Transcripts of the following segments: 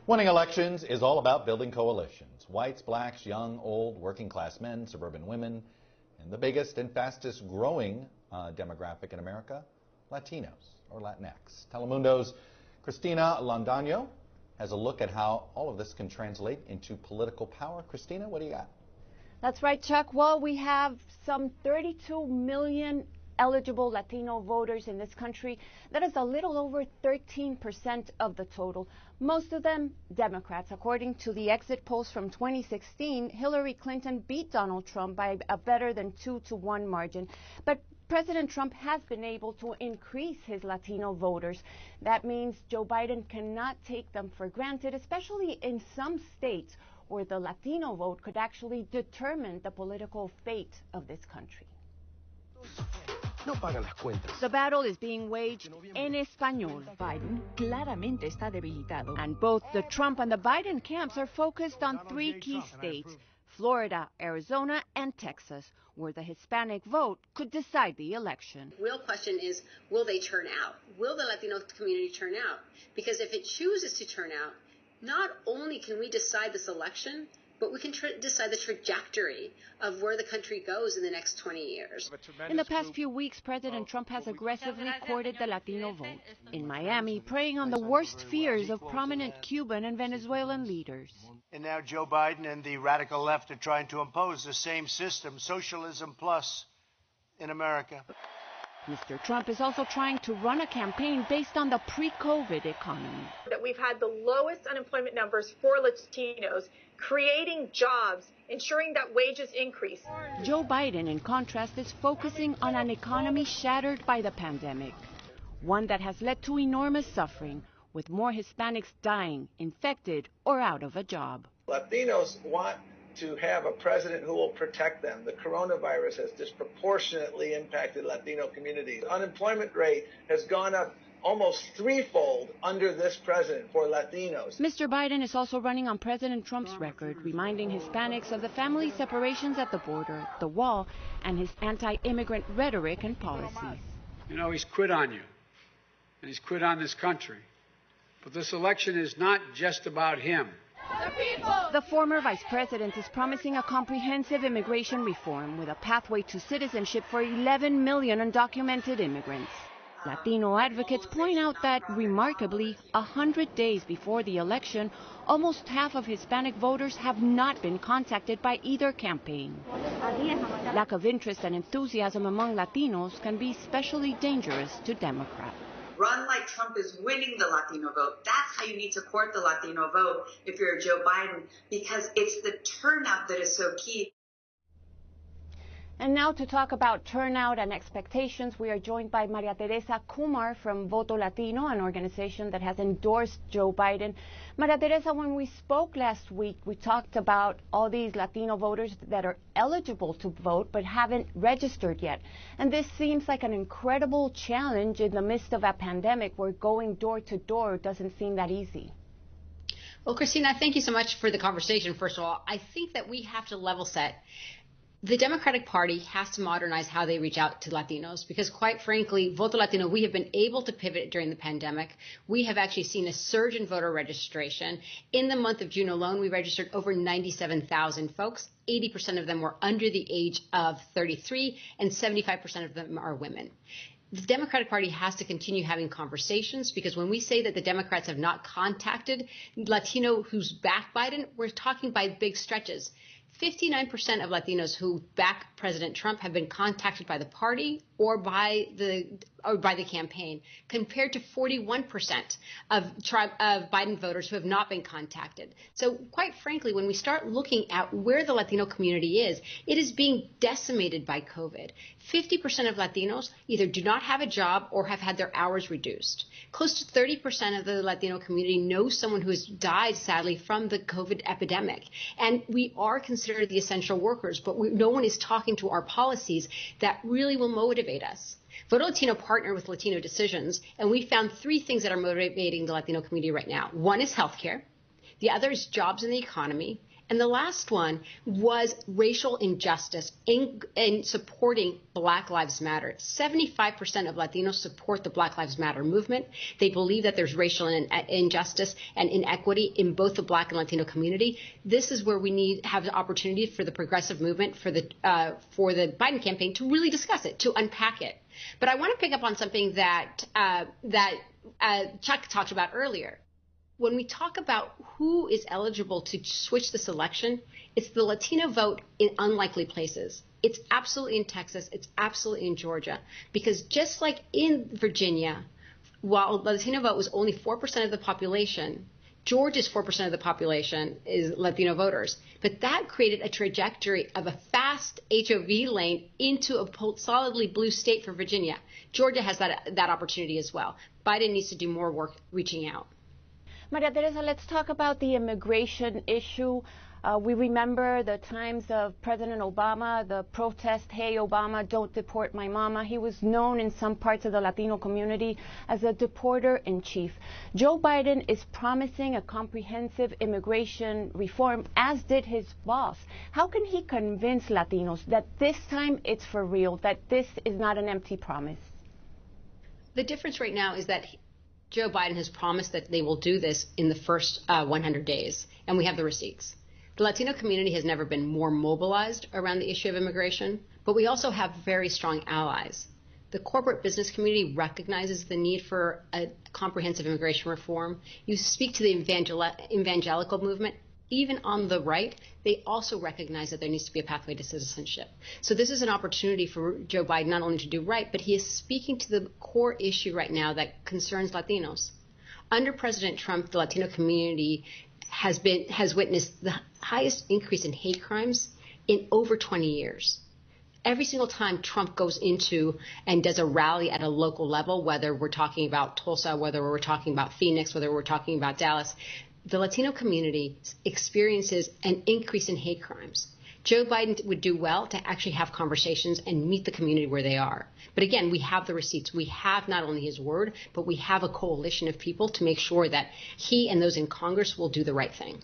Winning elections is all about building coalitions. Whites, blacks, young, old, working class men, suburban women, and the biggest and fastest growing demographic in America, Latinos or Latinx. Telemundo's Cristina Londaño has a look at how all of this can translate into political power. Cristina, what do you got? That's right, Chuck. Well, we have some 32 million eligible Latino voters in this country. That is a little over 13% of the total. Most of them Democrats. According to the exit polls from 2016, Hillary Clinton beat Donald Trump by a better than 2-to-1 margin. But President Trump has been able to increase his Latino voters. That means Joe Biden cannot take them for granted, especially in some states where the Latino vote could actually determine the political fate of this country. The battle is being waged en español. Biden claramente está debilitado. And both the Trump and the Biden camps are focused on three key states, Florida, Arizona, and Texas, where the Hispanic vote could decide the election. The real question is, will they turn out? Will the Latino community turn out? Because if it chooses to turn out, not only can we decide this election, but we can decide the trajectory of where the country goes in the next 20 years. In the past few weeks, President Trump has aggressively courted the Latino vote. In Miami, preying on the worst fears of prominent Cuban and Venezuelan leaders. And now Joe Biden and the radical left are trying to impose the same system, socialism plus, in America. Mr. Trump is also trying to run a campaign based on the pre-COVID economy. That we've had the lowest unemployment numbers for Latinos, creating jobs, ensuring that wages increase. Joe Biden, in contrast, is focusing on an economy shattered by the pandemic, one that has led to enormous suffering, with more Hispanics dying, infected, or out of a job. Latinos want to have a president who will protect them. The coronavirus has disproportionately impacted Latino communities. Unemployment rate has gone up almost threefold under this president for Latinos. Mr. Biden is also running on President Trump's record, reminding Hispanics of the family separations at the border, the wall, and his anti-immigrant rhetoric and policies. You know, he's quit on you, and he's quit on this country. But this election is not just about him. The former vice president is promising a comprehensive immigration reform with a pathway to citizenship for 11 million undocumented immigrants. Latino advocates point out that, remarkably, 100 days before the election, almost half of Hispanic voters have not been contacted by either campaign. Lack of interest and enthusiasm among Latinos can be especially dangerous to Democrats. Run like Trump is winning the Latino vote. That's how you need to court the Latino vote if you're Joe Biden, because it's the turnout that is so key. And now to talk about turnout and expectations, we are joined by Maria Teresa Kumar from Voto Latino, an organization that has endorsed Joe Biden. Maria Teresa, when we spoke last week, we talked about all these Latino voters that are eligible to vote but haven't registered yet. And this seems like an incredible challenge in the midst of a pandemic where going door to door doesn't seem that easy. Well, Christina, thank you so much for the conversation. First of all, I think that we have to level set. The Democratic Party has to modernize how they reach out to Latinos because, quite frankly, Voto Latino, we have been able to pivot during the pandemic. We have actually seen a surge in voter registration. In the month of June alone, we registered over 97,000 folks. 80% of them were under the age of 33, and 75% of them are women. The Democratic Party has to continue having conversations because when we say that the Democrats have not contacted Latino who's backed Biden, we're talking by big stretches. 59% of Latinos who back President Trump have been contacted by the party or by the campaign, compared to 41% of Biden voters who have not been contacted. So quite frankly, when we start looking at where the Latino community is, it is being decimated by COVID. 50% of Latinos either do not have a job or have had their hours reduced. Close to 30% of the Latino community knows someone who has died, sadly, from the COVID epidemic. And we are considered the essential workers, but no one is talking to our policies that really will motivate us. Voto Latino partner with Latino Decisions, and we found three things that are motivating the Latino community right now. One is healthcare. The other is jobs in the economy. And the last one was racial injustice in supporting Black Lives Matter. 75% of Latinos support the Black Lives Matter movement. They believe that there's racial injustice and inequity in both the Black and Latino community. This is where we have the opportunity for the progressive movement, for the Biden campaign to really discuss it, to unpack it. But I want to pick up on something that Chuck talked about earlier. When we talk about who is eligible to switch this election, it's the Latino vote in unlikely places. It's absolutely in Texas. It's absolutely in Georgia. Because just like in Virginia, while the Latino vote was only 4% of the population, Georgia's 4% of the population is Latino voters. But that created a trajectory of a fast HOV lane into a solidly blue state for Virginia. Georgia has that opportunity as well. Biden needs to do more work reaching out. Maria Teresa, let's talk about the immigration issue. We remember the times of President Obama, the protest, "Hey, Obama, don't deport my mama." He was known in some parts of the Latino community as a deporter-in-chief. Joe Biden is promising a comprehensive immigration reform, as did his boss. How can he convince Latinos that this time it's for real, that this is not an empty promise? The difference right now is that Joe Biden has promised that they will do this in the first 100 days, and we have the receipts. The Latino community has never been more mobilized around the issue of immigration, but we also have very strong allies. The corporate business community recognizes the need for a comprehensive immigration reform. You speak to the evangelical movement. Even on the right, they also recognize that there needs to be a pathway to citizenship. So this is an opportunity for Joe Biden not only to do right, but he is speaking to the core issue right now that concerns Latinos. Under President Trump, the Latino community has witnessed the highest increase in hate crimes in over 20 years. Every single time Trump goes into and does a rally at a local level, whether we're talking about Tulsa, whether we're talking about Phoenix, whether we're talking about Dallas, the Latino community experiences an increase in hate crimes. Joe Biden would do well to actually have conversations and meet the community where they are. But again, we have the receipts. We have not only his word, but we have a coalition of people to make sure that he and those in Congress will do the right thing.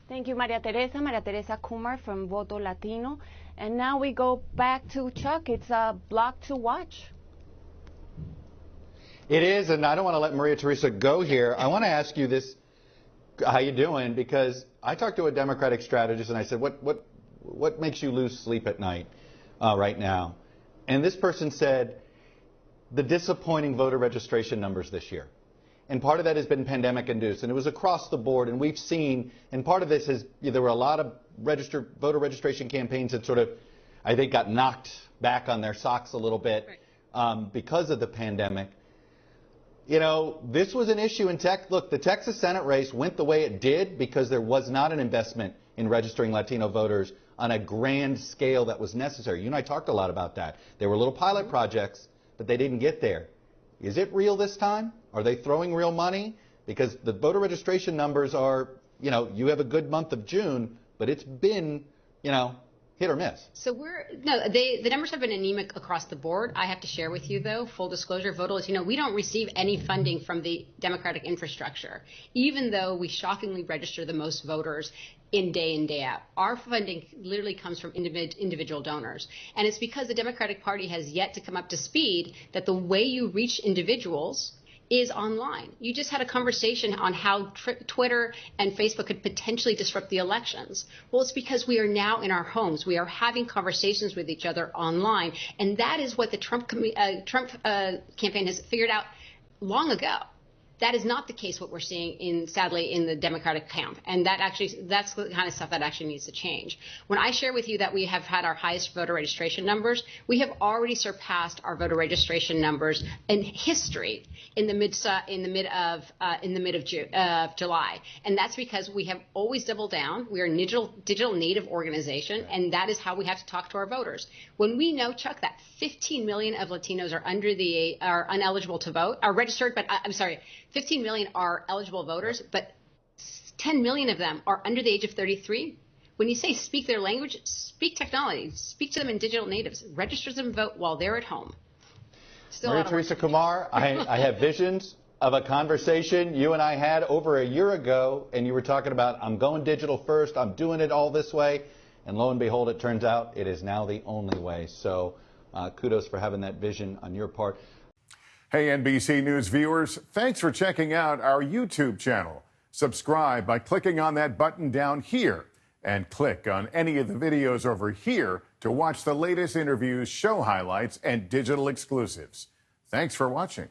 Thank you, Maria Teresa. Maria Teresa Kumar from Voto Latino. And now we go back to Chuck. It's a block to watch. It is, and I don't want to let Maria Teresa go here. I want to ask you this. How you doing? Because I talked to a Democratic strategist and I said, what makes you lose sleep at night right now? And this person said, the disappointing voter registration numbers this year. And part of that has been pandemic induced, and it was across the board. And we've seen, and part of this is there were a lot of voter registration campaigns that sort of, I think, got knocked back on their socks a little bit because of the pandemic. You know, this was an issue in Texas. Look, the Texas Senate race went the way it did because there was not an investment in registering Latino voters on a grand scale that was necessary. You and I talked a lot about that. There were little pilot projects, but they didn't get there. Is it real this time? Are they throwing real money? Because the voter registration numbers are, you know, you have a good month of June, but it's been, you know, hit or miss. So the numbers have been anemic across the board. I have to share with you, though, full disclosure, Voto Latino, we don't receive any funding from the Democratic infrastructure, even though we shockingly register the most voters in, day out. Our funding literally comes from individual donors. And it's because the Democratic Party has yet to come up to speed that the way you reach individuals is online. You just had a conversation on how Twitter and Facebook could potentially disrupt the elections. Well, it's because we are now in our homes. We are having conversations with each other online. And that is what the Trump campaign has figured out long ago. That is not the case what we're seeing sadly in the Democratic camp. And that's the kind of stuff that actually needs to change. When I share with you that we have had our highest voter registration numbers, we have already surpassed our voter registration numbers in history in the mid of July. And that's because we have always doubled down. We are a digital native organization, and that is how we have to talk to our voters. When we know, Chuck, that 15 million of Latinos are ineligible to vote, are registered, but 15 million are eligible voters, but 10 million of them are under the age of 33. When you say speak their language, speak technology, speak to them in digital natives, register them, vote while they're at home. Maria Teresa Kumar, I have visions of a conversation you and I had over a year ago, and you were talking about, I'm going digital first, I'm doing it all this way, and lo and behold, it turns out it is now the only way. So kudos for having that vision on your part. Hey, NBC News viewers, thanks for checking out our YouTube channel. Subscribe by clicking on that button down here, and click on any of the videos over here to watch the latest interviews, show highlights, and digital exclusives. Thanks for watching.